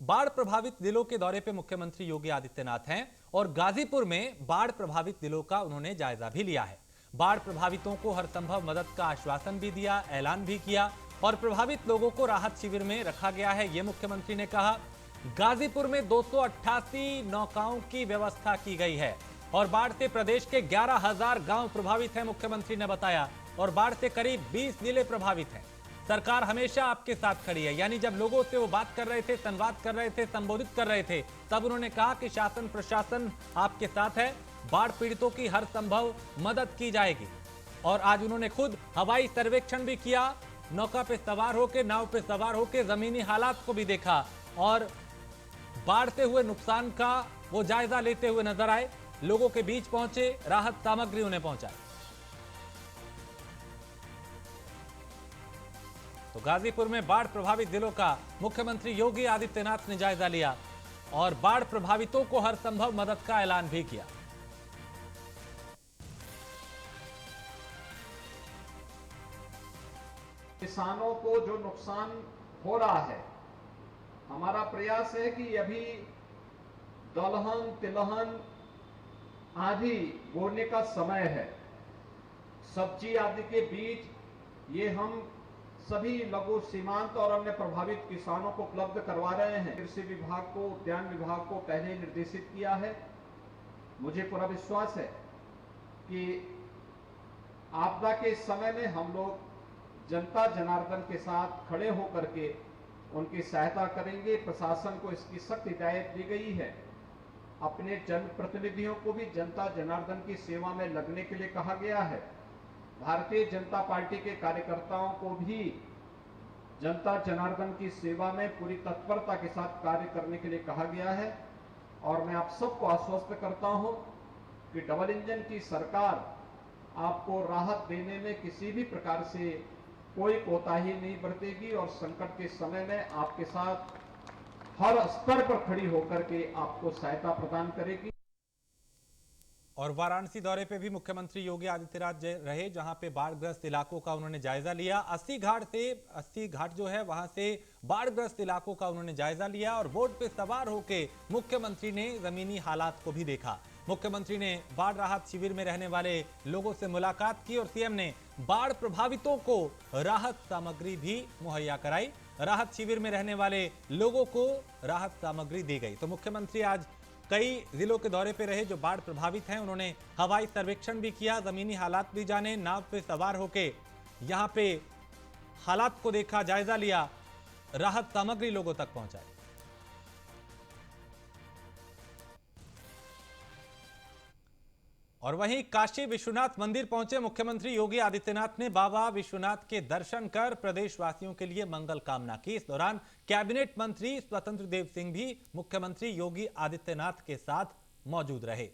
बाढ़ प्रभावित जिलों के दौरे पे मुख्यमंत्री योगी आदित्यनाथ हैं और गाजीपुर में बाढ़ प्रभावित जिलों का उन्होंने जायजा भी लिया है। बाढ़ प्रभावितों को हर संभव मदद का आश्वासन भी दिया, ऐलान भी किया और प्रभावित लोगों को राहत शिविर में रखा गया है, ये मुख्यमंत्री ने कहा। गाजीपुर में 288 नौकाओं की व्यवस्था की गई है और बाढ़ से प्रदेश के 11,000 गांव प्रभावित हैं, मुख्यमंत्री ने बताया। और बाढ़ से करीब 20 जिले प्रभावित हैं। सरकार हमेशा आपके साथ खड़ी है, यानी जब लोगों से वो बात कर रहे थे, संवाद कर रहे थे, संबोधित कर रहे थे, तब उन्होंने कहा कि शासन प्रशासन आपके साथ है, बाढ़ पीड़ितों की हर संभव मदद की जाएगी। और आज उन्होंने खुद हवाई सर्वेक्षण भी किया, नौका पे सवार होकर, नाव पे सवार होकर जमीनी हालात को भी देखा और बाढ़ से हुए नुकसान का वो जायजा लेते हुए नजर आए। लोगों के बीच पहुंचे, राहत सामग्री उन्हें पहुंचाई। तो गाजीपुर में बाढ़ प्रभावित जिलों का मुख्यमंत्री योगी आदित्यनाथ ने जायजा लिया और बाढ़ प्रभावितों को हर संभव मदद का ऐलान भी किया। किसानों को जो नुकसान हो रहा है, हमारा प्रयास है कि अभी दलहन तिलहन आदि बोने का समय है। सब्जी आदि के बीज ये हम सभी लघु सीमांत और अन्य प्रभावित किसानों को उपलब्ध करवा रहे हैं। कृषि विभाग को, उद्यान विभाग को पहले निर्देशित किया है। मुझे पूरा विश्वास है कि आपदा के इस समय में हम लोग जनता जनार्दन के साथ खड़े होकर के उनकी सहायता करेंगे। प्रशासन को इसकी सख्त हिदायत दी गई है। अपने जनप्रतिनिधियों को भी जनता जनार्दन की सेवा में लगने के लिए कहा गया है। भारतीय जनता पार्टी के कार्यकर्ताओं को भी जनता जनार्दन की सेवा में पूरी तत्परता के साथ कार्य करने के लिए कहा गया है। और मैं आप सबको आश्वस्त करता हूं कि डबल इंजन की सरकार आपको राहत देने में किसी भी प्रकार से कोई कोताही नहीं बरतेगी और संकट के समय में आपके साथ हर स्तर पर खड़ी होकर के आपको सहायता प्रदान करेगी। और वाराणसी दौरे पे भी मुख्यमंत्री योगी आदित्यनाथ रहे, जहां पे बाढ़ग्रस्त इलाकों का उन्होंने जायजा लिया। 80 घाट जो है वहां से बाढ़ग्रस्त इलाकों का उन्होंने जायजा लिया और बोट पे सवार होकर मुख्यमंत्री ने जमीनी हालात को भी देखा। मुख्यमंत्री ने बाढ़ राहत शिविर में रहने वाले लोगों से मुलाकात की और सीएम ने बाढ़ प्रभावितों को राहत सामग्री भी मुहैया कराई। राहत शिविर में रहने वाले लोगों को राहत सामग्री दी गई। तो मुख्यमंत्री आज कई जिलों के दौरे पे रहे जो बाढ़ प्रभावित हैं। उन्होंने हवाई सर्वेक्षण भी किया, जमीनी हालात भी जाने, नाव पे सवार होके यहां पे हालात को देखा, जायजा लिया, राहत सामग्री लोगों तक पहुंचाई। और वहीं काशी विश्वनाथ मंदिर पहुंचे मुख्यमंत्री योगी आदित्यनाथ ने बाबा विश्वनाथ के दर्शन कर प्रदेशवासियों के लिए मंगल कामना की। इस दौरान कैबिनेट मंत्री स्वतंत्र देव सिंह भी मुख्यमंत्री योगी आदित्यनाथ के साथ मौजूद रहे।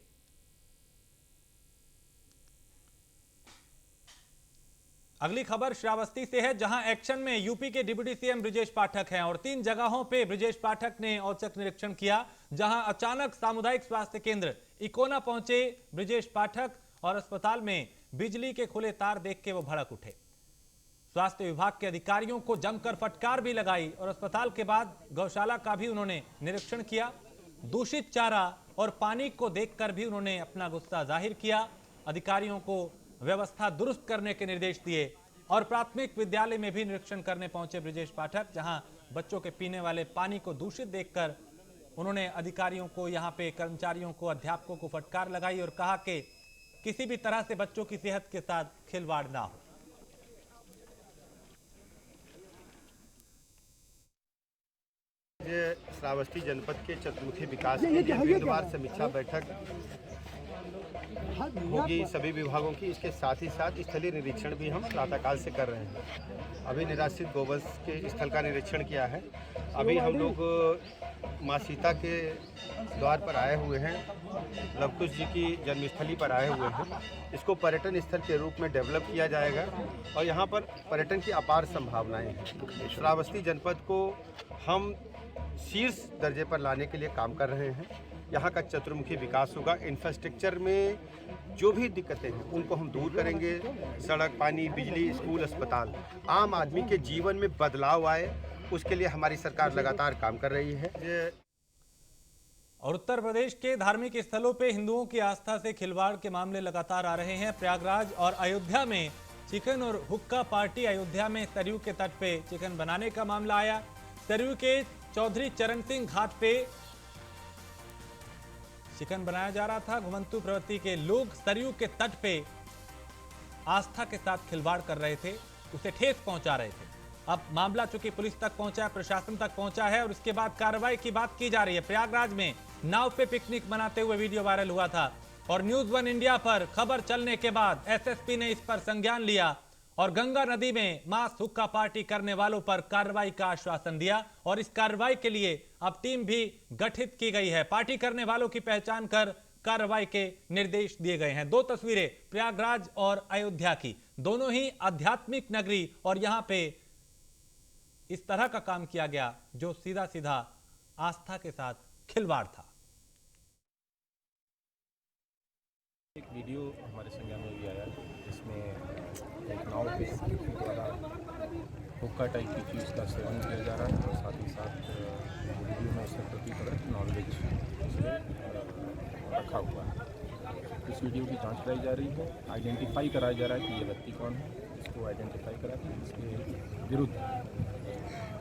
अगली खबर श्रावस्ती से है, जहां एक्शन में यूपी के डिप्टी सीएम ब्रजेश पाठक हैं और 3 जगहों पे ब्रजेश पाठक ने औचक निरीक्षण किया। जहां अचानक सामुदायिक स्वास्थ्य केंद्र इकोना पहुंचे ब्रजेश पाठक और अस्पताल में बिजली के खुले तार देख के वो भड़क उठे। स्वास्थ्य विभाग के अधिकारियों को जमकर फटकार भी लगाई और अस्पताल के बाद गौशाला का भी उन्होंने निरीक्षण किया। दूषित चारा और पानी को देखकर भी उन्होंने अपना गुस्सा जाहिर किया। अधिकारियों को व्यवस्था दुरुस्त करने के निर्देश दिए और प्राथमिक विद्यालय में भी निरीक्षण करने पहुंचे ब्रजेश पाठक, जहां बच्चों के पीने वाले पानी को दूषित देखकर उन्होंने अधिकारियों को, यहां पे कर्मचारियों को, अध्यापकों को फटकार लगाई और कहा कि किसी भी तरह से बच्चों की सेहत के साथ खिलवाड़ ना हो। ये श्रावस्ती जनपद के चतुर्मुखी विकास के लिए विंगवार समीक्षा बैठक होगी सभी विभागों की। इसके साथ ही साथ स्थलीय निरीक्षण भी हम प्रातःकाल से कर रहे हैं। अभी निराश्रित गोवंश के स्थल का निरीक्षण किया है। अभी हम लोग माँ सीता के द्वार पर आए हुए हैं, लवकुश जी की जन्मस्थली पर आए हुए हैं। इसको पर्यटन स्थल के रूप में डेवलप किया जाएगा और यहाँ पर पर्यटन की अपार संभावनाएं हैं। श्रावस्ती जनपद को हम शीर्ष दर्जे पर लाने के लिए काम कर रहे हैं। यहाँ का चतुर्मुखी विकास होगा। इंफ्रास्ट्रक्चर में जो भी दिक्कतें हैं उनको हम दूर करेंगे। सड़क, पानी, बिजली, स्कूल, अस्पताल, आम आदमी के जीवन में बदलाव आए, उसके लिए हमारी सरकार लगातार काम कर रही है। और उत्तर प्रदेश के धार्मिक स्थलों पे हिंदुओं की आस्था से खिलवाड़ के मामले लगातार आ रहे हैं। प्रयागराज और अयोध्या में चिकन और हुक्का पार्टी। अयोध्या में सरयू के तट पे चिकन बनाने का मामला आया। सरयू के चौधरी चरण सिंह घाट पे चिकन बनाया जा रहा था। घुमंतु प्रवृत्ति के लोग सरयू के तट पे आस्था के साथ खिलवाड़ कर रहे थे, उसे ठेस पहुंचा रहे थे। अब मामला चूंकि पुलिस तक पहुंचा, प्रशासन तक पहुंचा है और उसके बाद कार्रवाई की बात की जा रही है। प्रयागराज में नाव पे पिकनिक मनाते हुए वीडियो वायरल हुआ था और न्यूज़ 1 इंडिया पर खबर चलने के बाद एसएसपी ने इस पर संज्ञान लिया और गंगा नदी में मांस हुक्का पार्टी करने वालों पर कार्रवाई का आश्वासन दिया। और इस कार्रवाई के लिए अब टीम भी गठित की गई है। पार्टी करने वालों की पहचान कर कार्रवाई के निर्देश दिए गए हैं। दो तस्वीरें प्रयागराज और अयोध्या की, दोनों ही आध्यात्मिक नगरी, और यहां पे इस तरह का काम किया गया जो सीधा सीधा आस्था के साथ खिलवाड़ था। एक वीडियो हमारे संज्ञान में भी आया जिसमें एक नाव पे किसी द्वारा हुक्का टाइप की चीज़ का सेवन किया जा रहा है और साथ ही साथ वीडियो में उससे प्रतीत हो रहा है कि नॉनवेज रखा हुआ है। इस वीडियो की जांच कराई जा रही है, आइडेंटिफाई कराया जा रहा है कि ये व्यक्ति कौन है। इसको आइडेंटिफाई करा के इसके विरुद्ध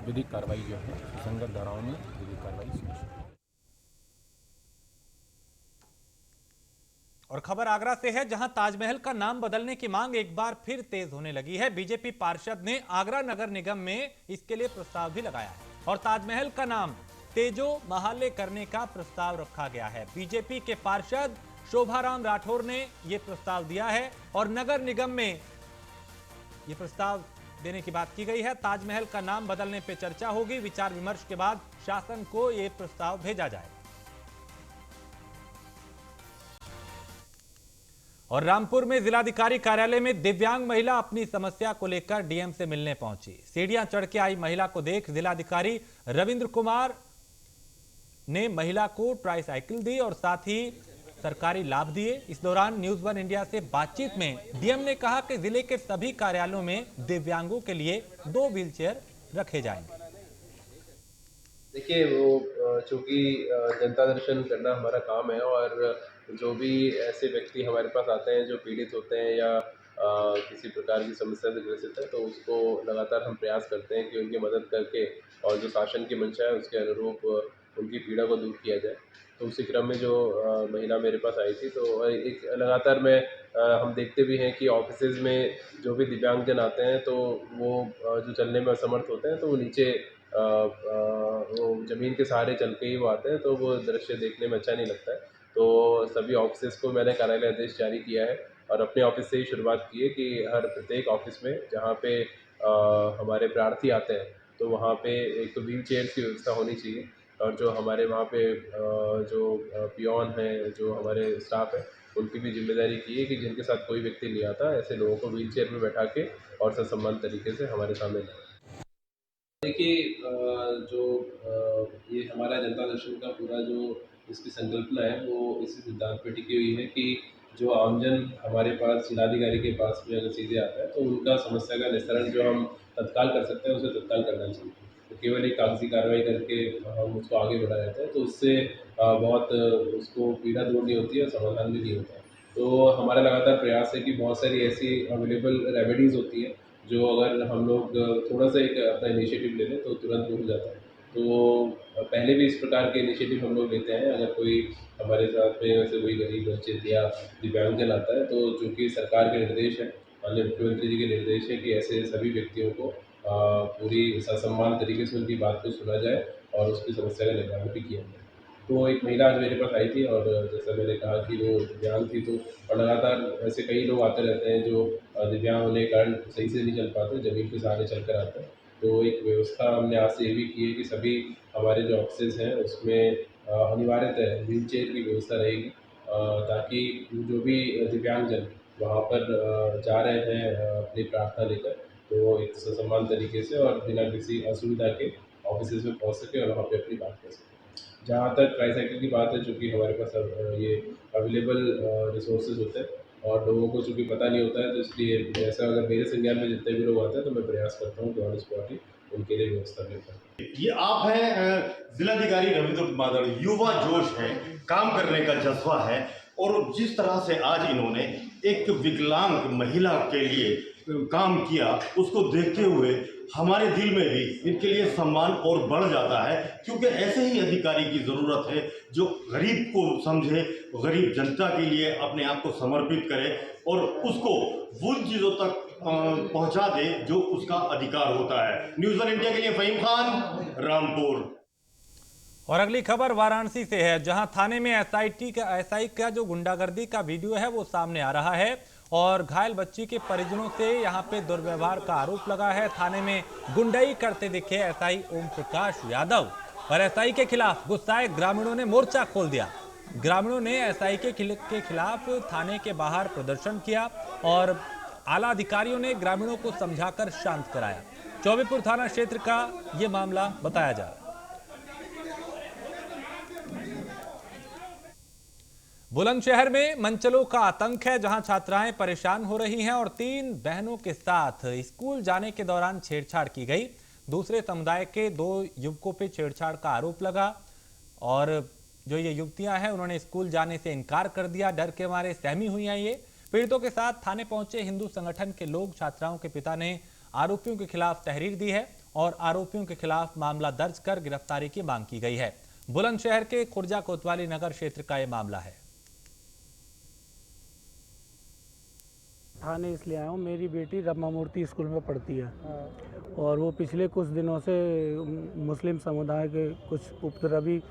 विधिक कार्रवाई जो है संगत धाराओं में विधिक कार्रवाई सुनिश्चित। और खबर आगरा से है, जहां ताजमहल का नाम बदलने की मांग एक बार फिर तेज होने लगी है। बीजेपी पार्षद ने आगरा नगर निगम में इसके लिए प्रस्ताव भी लगाया है और ताजमहल का नाम तेजो महाले करने का प्रस्ताव रखा गया है। बीजेपी के पार्षद शोभाराम राठौर ने यह प्रस्ताव दिया है और नगर निगम में यह प्रस्ताव देने की बात की गई है। ताजमहल का नाम बदलने पर चर्चा होगी। विचार विमर्श के बाद शासन को यह प्रस्ताव भेजा जाएगा। और रामपुर में जिलाधिकारी कार्यालय में दिव्यांग महिला अपनी समस्या को लेकर डीएम से मिलने पहुंची। सीढ़ियां चढ़ के आई महिला को देख जिलाधिकारी रविंद्र कुमार ने महिला को ट्राईसाइकिल दी और साथ ही सरकारी लाभ दिए। इस दौरान न्यूज़ 1 इंडिया से बातचीत में डीएम ने कहा कि जिले के सभी कार्यालयों में दिव्यांगों के लिए 2 व्हीलचेयर रखे जाएंगे। देखिए, वो चूँकि जनता दर्शन करना हमारा काम है और जो भी ऐसे व्यक्ति हमारे पास आते हैं जो पीड़ित होते हैं या किसी प्रकार की समस्या से ग्रसित है, तो उसको लगातार हम प्रयास करते हैं कि उनकी मदद करके और जो शासन की मंशा है उसके अनुरूप उनकी पीड़ा को दूर किया जाए। तो उसी क्रम में जो महिला मेरे पास आई थी, तो एक लगातार हम देखते भी हैं कि ऑफिसेज़ में जो भी दिव्यांगजन आते हैं तो वो जो चलने में असमर्थ होते हैं, तो वो नीचे वो ज़मीन के सहारे चल के ही वो आते हैं, तो वो दृश्य देखने में अच्छा नहीं लगता है। तो सभी ऑफिसेज़ को मैंने कार्यालय आदेश जारी किया है और अपने ऑफिस से ही शुरुआत की है कि हर प्रत्येक ऑफिस में जहाँ पे हमारे प्रार्थी आते हैं, तो वहाँ पे एक तो व्हील चेयर की व्यवस्था होनी चाहिए और जो हमारे वहाँ पे जो पियोन हैं, जो हमारे स्टाफ है, उनकी भी जिम्मेदारी की है कि जिनके साथ कोई व्यक्ति नहीं आता, ऐसे लोगों को व्हील चेयर में बैठा के और ससम्मान तरीके से हमारे सामने लाएं। देखिए, ये हमारा जनता दर्शन का पूरा जो इसकी संकल्पना है वो इसी सिद्धांत पे टिकी हुई है कि जो आमजन हमारे पास जिलाधिकारी के पास में अगर सीधे आता है तो उनका समस्या का निस्तारण जो हम तत्काल कर सकते हैं उसे तत्काल करना चाहिए। तो केवल एक कागजी कार्रवाई करके हम उसको आगे बढ़ाया जाता है तो उससे बहुत उसको पीड़ा दूर नहीं होती है और समाधान भी नहीं होता है। तो हमारा लगातार प्रयास है कि बहुत सारी ऐसी अवेलेबल रेमेडीज़ होती हैं जो अगर हम लोग थोड़ा सा एक अपना इनिशिएटिव ले लें तो तुरंत हो जाता है। तो पहले भी इस प्रकार के इनिशिएटिव हम लोग लेते हैं। अगर कोई हमारे साथ में वैसे कोई गरीब वंचित या दिव्यांगजन आता है, तो चूँकि सरकार के निर्देश है, माननीय मुख्यमंत्री जी के निर्देश है कि ऐसे सभी व्यक्तियों को पूरी ससम्मान तरीके से उनकी बात को सुना जाए और उसकी समस्या का निवारण भी किया जाए। तो एक महिला आज मेरे पास आई थी और जैसा मैंने कहा कि वो दिव्यांग थी, तो और लगातार ऐसे कई लोग आते रहते हैं जो दिव्यांग होने के कारण सही से नहीं चल पाते, ज़मीन के सहारे चलकर आते हैं। तो एक व्यवस्था हमने आज से ये भी की है कि सभी हमारे जो ऑफिसेज़ हैं उसमें अनिवार्यतः व्हील चेयर की व्यवस्था रहेगी ताकि जो भी दिव्यांगजन वहाँ पर जा रहे हैं अपनी प्रार्थना लेकर, तो एक ससम्मान तरीके से और बिना किसी असुविधा के ऑफिसेज़ में पहुँच सकें और वहाँ पे अपनी बात कर सकें। जहाँ तक ट्राईसाइकिल की बात है, चूँकि हमारे पास अब ये अवेलेबल रिसोर्सेज होते हैं और लोगों को चूँकि पता नहीं होता है, तो इसलिए ऐसा अगर मेरे संज्ञान में जितने भी लोग आते हैं तो मैं प्रयास करता हूँ कि ऑन स्पॉट ही उनके लिए व्यवस्था भी करें। ये आप हैं जिलाधिकारी रविंद्र मादड़, युवा जोश है, काम करने का जज्बा है, और जिस तरह से आज इन्होंने एक विकलांग महिला के लिए काम किया, उसको देखते हुए हमारे दिल में भी इनके लिए सम्मान और बढ़ जाता है, क्योंकि ऐसे ही अधिकारी की ज़रूरत है जो गरीब को समझे, गरीब जनता के लिए अपने आप को समर्पित करे और उसको उन चीज़ों तक पहुंचा दे जो उसका अधिकार होता है। न्यूज़ वन इंडिया के लिए फहीम खान, रामपुर। और अगली खबर वाराणसी से है, जहां थाने में एसआई का जो गुंडागर्दी का वीडियो है वो सामने आ रहा है और घायल बच्ची के परिजनों से यहां पे दुर्व्यवहार का आरोप लगा है। थाने में गुंडाई करते दिखे एसआई ओम प्रकाश यादव और एसआई के खिलाफ गुस्साए ग्रामीणों ने मोर्चा खोल दिया। ग्रामीणों ने एसआई के खिलाफ थाने के बाहर प्रदर्शन किया और आला अधिकारियों ने ग्रामीणों को समझाकर शांत कराया। चौबेपुर थाना क्षेत्र का ये मामला बताया जा रहा है। बुलंदशहर में मनचलों का आतंक है, जहां छात्राएं परेशान हो रही हैं और 3 बहनों के साथ स्कूल जाने के दौरान छेड़छाड़ की गई। दूसरे समुदाय के 2 युवकों पे छेड़छाड़ का आरोप लगा और जो ये युवतियां हैं उन्होंने स्कूल जाने से इनकार कर दिया। डर के मारे सहमी हुई हैं ये। पीड़ितों के साथ थाने पहुंचे हिंदू संगठन के लोग, छात्राओं के पिता ने आरोपियों के खिलाफ तहरीर दी है और आरोपियों के खिलाफ मामला दर्ज कर गिरफ्तारी की मांग की गई है। बुलंदशहर के खुर्जा कोतवाली नगर क्षेत्र का यह मामला है। थाने इसलिए आया हूँ, मेरी बेटी रमा मूर्ति स्कूल में पढ़ती है और वो पिछले कुछ दिनों से मुस्लिम समुदाय के कुछ उपद्रवी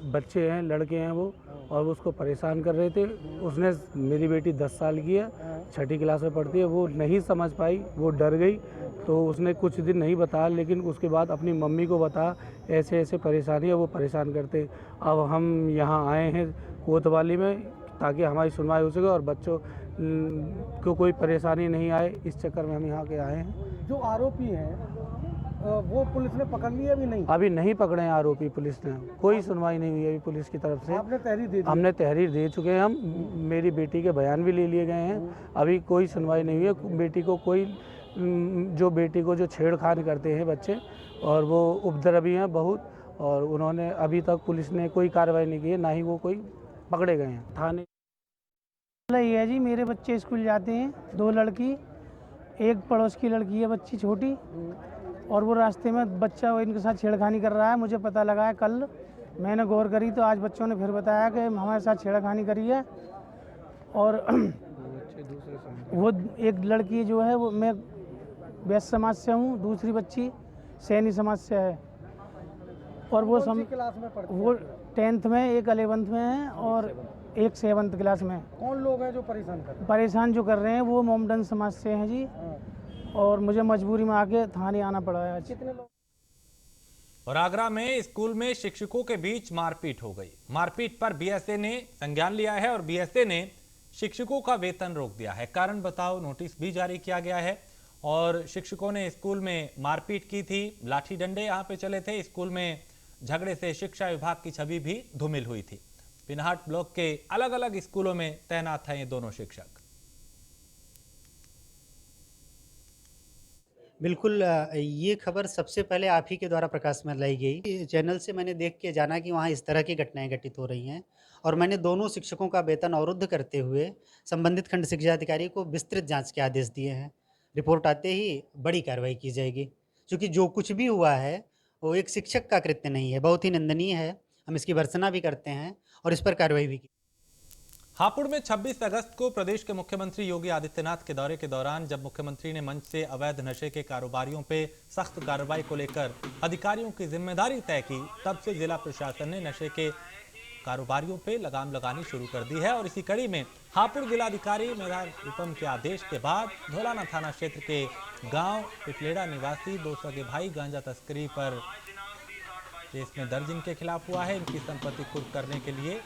बच्चे हैं, लड़के हैं वो, और उसको परेशान कर रहे थे। उसने, मेरी बेटी 10 साल की है, 6ठी क्लास में पढ़ती है, वो नहीं समझ पाई, वो डर गई, तो उसने कुछ दिन नहीं बताया, लेकिन उसके बाद अपनी मम्मी को बताया ऐसे ऐसे परेशानी है, वो परेशान करते। अब हम यहाँ आए हैं कोतवाली में ताकि हमारी सुनवाई हो सके और बच्चों को कोई परेशानी नहीं आए, इस चक्कर में हम यहाँ के आए हैं। जो आरोपी हैं वो पुलिस ने पकड़ लिया अभी नहीं? अभी नहीं पकड़े हैं आरोपी, पुलिस ने कोई सुनवाई नहीं हुई अभी पुलिस की तरफ से। आपने तहरीर दे दी? हमने तहरीर दे चुके हैं, हम मेरी बेटी के बयान भी ले लिए गए हैं, अभी कोई सुनवाई नहीं हुई है। बेटी को कोई बेटी को जो छेड़खानी करते हैं बच्चे और वो उपद्रवी हैं बहुत, और उन्होंने अभी तक पुलिस ने कोई कार्रवाई नहीं की है, ना ही वो कोई पकड़े गए हैं। थाने ये है जी, मेरे बच्चे स्कूल जाते हैं, 2 लड़की, एक पड़ोस की लड़की है बच्ची छोटी, और वो रास्ते में बच्चा इनके साथ छेड़खानी कर रहा है। मुझे पता लगा है, कल मैंने गौर करी तो आज बच्चों ने फिर बताया कि हमारे साथ छेड़खानी करी है। और वो एक लड़की जो है वो, मैं वैश्य समाज से हूँ, दूसरी बच्ची सैनी समाज से है, और वो क्लास में पढ़ती है? वो 10th में, एक 11th में है और एक 7th क्लास में। कौन लोग हैं जो परेशान कर रहे हैं? परेशान जो कर रहे हैं वो मोमडन समाज से हैं जी, और मुझे मजबूरी में आके थाने आना पड़ा है। कितने लोग? और आगरा में स्कूल में शिक्षकों के बीच मारपीट हो गई। मारपीट पर बीएसए ने संज्ञान लिया है और बीएसए ने शिक्षकों का वेतन रोक दिया है। कारण बताओ नोटिस भी जारी किया गया है और शिक्षकों ने स्कूल में मारपीट की थी, लाठी डंडे यहाँ पे चले थे। स्कूल में झगड़े से शिक्षा विभाग की छवि भी धूमिल हुई थी। पिनहाट ब्लॉक के अलग अलग स्कूलों में तैनात हैं ये दोनों शिक्षक। बिल्कुल, ये खबर सबसे पहले आप ही के द्वारा प्रकाश में लाई गई। चैनल से मैंने देख के जाना कि वहाँ इस तरह की घटनाएं घटित हो रही हैं और मैंने दोनों शिक्षकों का वेतन अवरुद्ध करते हुए संबंधित खंड शिक्षा अधिकारी को विस्तृत जांच के आदेश दिए हैं। रिपोर्ट आते ही बड़ी कार्रवाई की जाएगी, क्योंकि जो कुछ भी हुआ है वो एक शिक्षक का कृत्य नहीं है, बहुत ही निंदनीय है। हम इसकी भर्त्सना भी करते हैं और इस पर कार्रवाई भी की। हापुड़ में 26 अगस्त को प्रदेश के मुख्यमंत्री योगी आदित्यनाथ के दौरे के दौरान जब मुख्यमंत्री ने मंच से अवैध नशे के कारोबारियों पे सख्त कार्रवाई को लेकर अधिकारियों की जिम्मेदारी तय की, तब से जिला प्रशासन ने नशे के कारोबारियों पे लगाम लगानी शुरू कर दी है। और इसी कड़ी में हापुड़ जिलाधिकारी मेधार रूपम के आदेश के बाद धौलाना थाना क्षेत्र के गांव पिपलेड़ा निवासी 2 सगे भाई गांजा तस्करी पर केस में दर्ज इनके खिलाफ हुआ है। इनकी संपत्ति कुर्क करने के लिए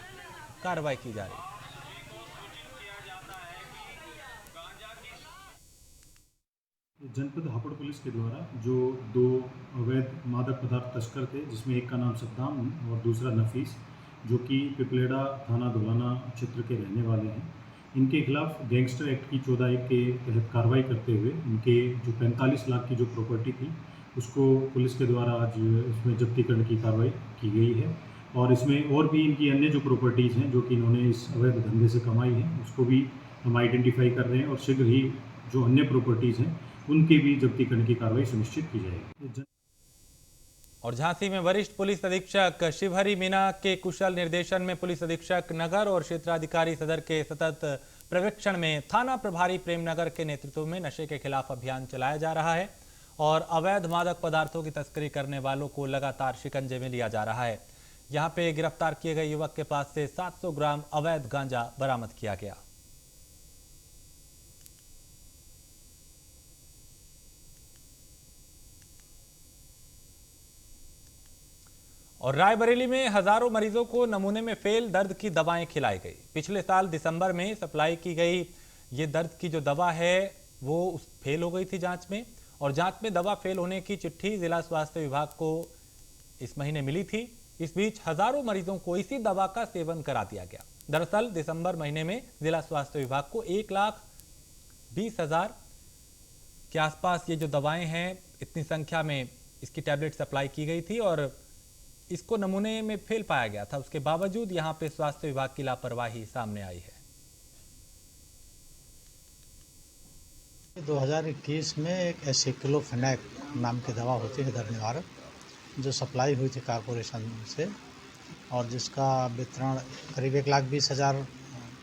कार्रवाई की जा रही है। जनपद हापुड़ पुलिस के द्वारा जो 2 अवैध मादक पदार्थ तस्कर थे, जिसमें एक का नाम सद्दाम और दूसरा नफीस, जो कि पिपलेड़ा थाना धौलाना क्षेत्र के रहने वाले हैं, इनके खिलाफ गैंगस्टर एक्ट की 14(1) के तहत कार्रवाई करते हुए इनके जो 45 लाख की जो प्रॉपर्टी थी उसको पुलिस के द्वारा आज उसमें जब्तीकरण की कार्रवाई की गई है। और इसमें और भी इनकी अन्य जो प्रॉपर्टीज़ हैं जो कि इन्होंने इस अवैध धंधे से कमाई हैं उसको भी हम आइडेंटिफाई कर रहे हैं और शीघ्र ही जो अन्य प्रॉपर्टीज़ हैं उनके भी जब्तीकरण की कार्रवाई सुनिश्चित की जाएगी। और झांसी में वरिष्ठ पुलिस अधीक्षक शिवहरी मीना के कुशल निर्देशन में पुलिस अधीक्षक नगर और क्षेत्राधिकारी सदर के सतत पर्यवेक्षण में थाना प्रभारी प्रेमनगर के नेतृत्व में नशे के खिलाफ अभियान चलाया जा रहा है और अवैध मादक पदार्थों की तस्करी करने वालों को लगातार शिकंजे में लिया जा रहा है। यहां पे गिरफ्तार किए गए युवक के पास से 700 ग्राम अवैध गांजा बरामद किया गया। और रायबरेली में हजारों मरीजों को नमूने में फेल दर्द की दवाएं खिलाई गई। पिछले साल दिसंबर में सप्लाई की गई ये दर्द की जो दवा है वो फेल हो गई थी जांच में, और जांच में दवा फेल होने की चिट्ठी जिला स्वास्थ्य विभाग को इस महीने मिली थी। इस बीच हजारों मरीजों को इसी दवा का सेवन करा दिया गया। दरअसल दिसंबर महीने में जिला स्वास्थ्य विभाग को 1,20,000 के आसपास ये जो दवाएं हैं इतनी संख्या में इसकी टैबलेट सप्लाई की गई थी और इसको नमूने में फेल पाया गया था। उसके बावजूद यहां पे स्वास्थ्य विभाग की लापरवाही सामने आई है। 2021 में एक एसिक्लोफेनेक नाम की दवा होती है दर्द निवारक, जो सप्लाई हुई थी कॉरपोरेशन से और जिसका वितरण करीब 1,20,000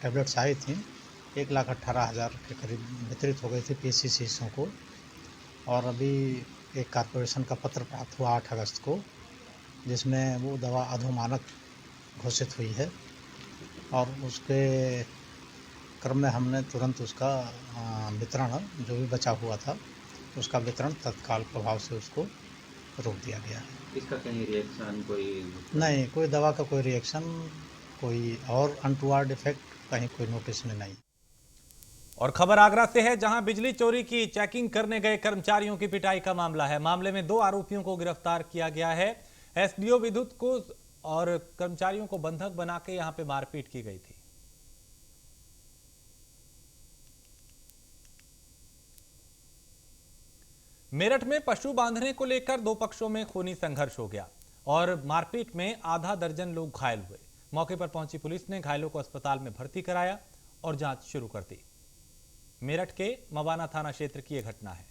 टैबलेट्स आई थी। 1,18,000 के करीब वितरित हो गई थी पीसीसीओ को। और अभी एक कॉरपोरेशन का पत्र प्राप्त हुआ 8 अगस्त को, जिसमें वो दवा अधोमानक घोषित हुई है और उसके क्रम में हमने तुरंत उसका वितरण जो भी बचा हुआ था उसका वितरण तत्काल प्रभाव से उसको रोक दिया गया है। इसका कहीं रिएक्शन नहीं, कोई दवा का कोई रिएक्शन, कोई और अनटुवर्ड इफेक्ट कहीं कोई नोटिस में नहीं। और खबर आगरा से है, जहां बिजली चोरी की चेकिंग करने गए कर्मचारियों की पिटाई का मामला है। मामले में 2 आरोपियों को गिरफ्तार किया गया है। एसडीओ विद्युत को और कर्मचारियों को बंधक बना के यहां पे मारपीट की गई थी। मेरठ में पशु बांधने को लेकर 2 पक्षों में खूनी संघर्ष हो गया और मारपीट में आधा दर्जन लोग घायल हुए। मौके पर पहुंची पुलिस ने घायलों को अस्पताल में भर्ती कराया और जांच शुरू कर दी। मेरठ के मवाना थाना क्षेत्र की यह घटना है।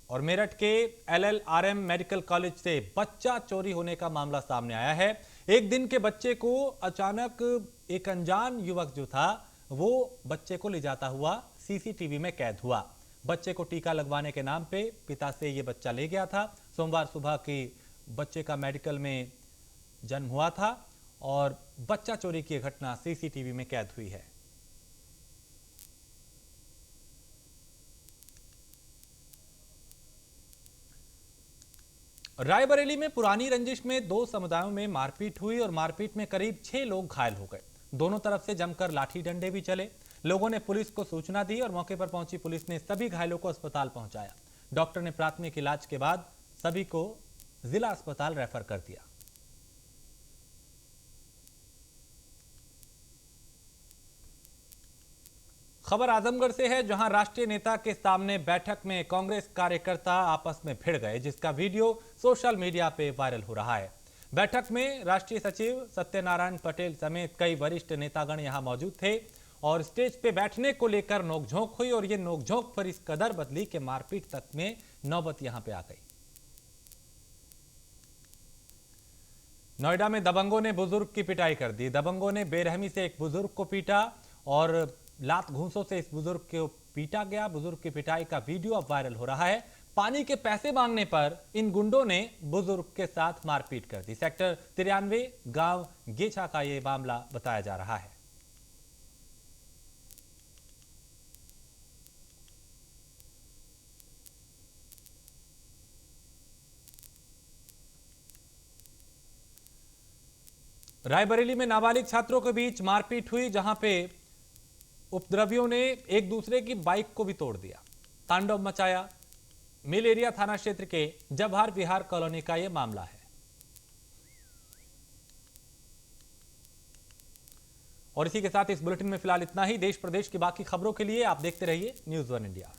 और मेरठ के LLRM मेडिकल कॉलेज से बच्चा चोरी होने का मामला सामने आया है। एक दिन के बच्चे को अचानक एक अनजान युवक जो था वो बच्चे को ले जाता हुआ सीसीटीवी में कैद हुआ। बच्चे को टीका लगवाने के नाम पे पिता से ये बच्चा ले गया था। सोमवार सुबह की बच्चे का मेडिकल में जन्म हुआ था और बच्चा चोरी की घटना सीसीटीवी में कैद हुई है। रायबरेली में पुरानी रंजिश में 2 समुदायों में मारपीट हुई और मारपीट में करीब 6 लोग घायल हो गए। दोनों तरफ से जमकर लाठी डंडे भी चले। लोगों ने पुलिस को सूचना दी और मौके पर पहुंची पुलिस ने सभी घायलों को अस्पताल पहुंचाया। डॉक्टर ने प्राथमिक इलाज के बाद सभी को जिला अस्पताल रेफर कर दिया। खबर आजमगढ़ से है, जहां राष्ट्रीय नेता के सामने बैठक में कांग्रेस कार्यकर्ता आपस में भिड़ गए, जिसका वीडियो सोशल मीडिया पे वायरल हो रहा है। बैठक में राष्ट्रीय सचिव सत्यनारायण पटेल समेत कई वरिष्ठ नेतागण यहां मौजूद थे और स्टेज पे बैठने को लेकर नोकझोंक हुई और ये नोकझोंक पर इस कदर बदली कि मारपीट तक में नौबत यहां पे आ गई। नोएडा में दबंगों ने बुजुर्ग की पिटाई कर दी। दबंगों ने बेरहमी से एक बुजुर्ग को पीटा और लात घूंसों से इस बुजुर्ग को पीटा गया। बुजुर्ग की पिटाई का वीडियो अब वायरल हो रहा है। पानी के पैसे मांगने पर इन गुंडों ने बुजुर्ग के साथ मारपीट कर दी। सेक्टर 93 गांव गेछा का यह मामला बताया जा रहा है। रायबरेली में नाबालिग छात्रों के बीच मारपीट हुई, जहां पे उपद्रवियों ने एक दूसरे की बाइक को भी तोड़ दिया, तांडव मचाया। मिल एरिया थाना क्षेत्र के जवाहर विहार कॉलोनी का यह मामला है। और इसी के साथ इस बुलेटिन में फिलहाल इतना ही। देश प्रदेश की बाकी खबरों के लिए आप देखते रहिए न्यूज़ 1 इंडिया।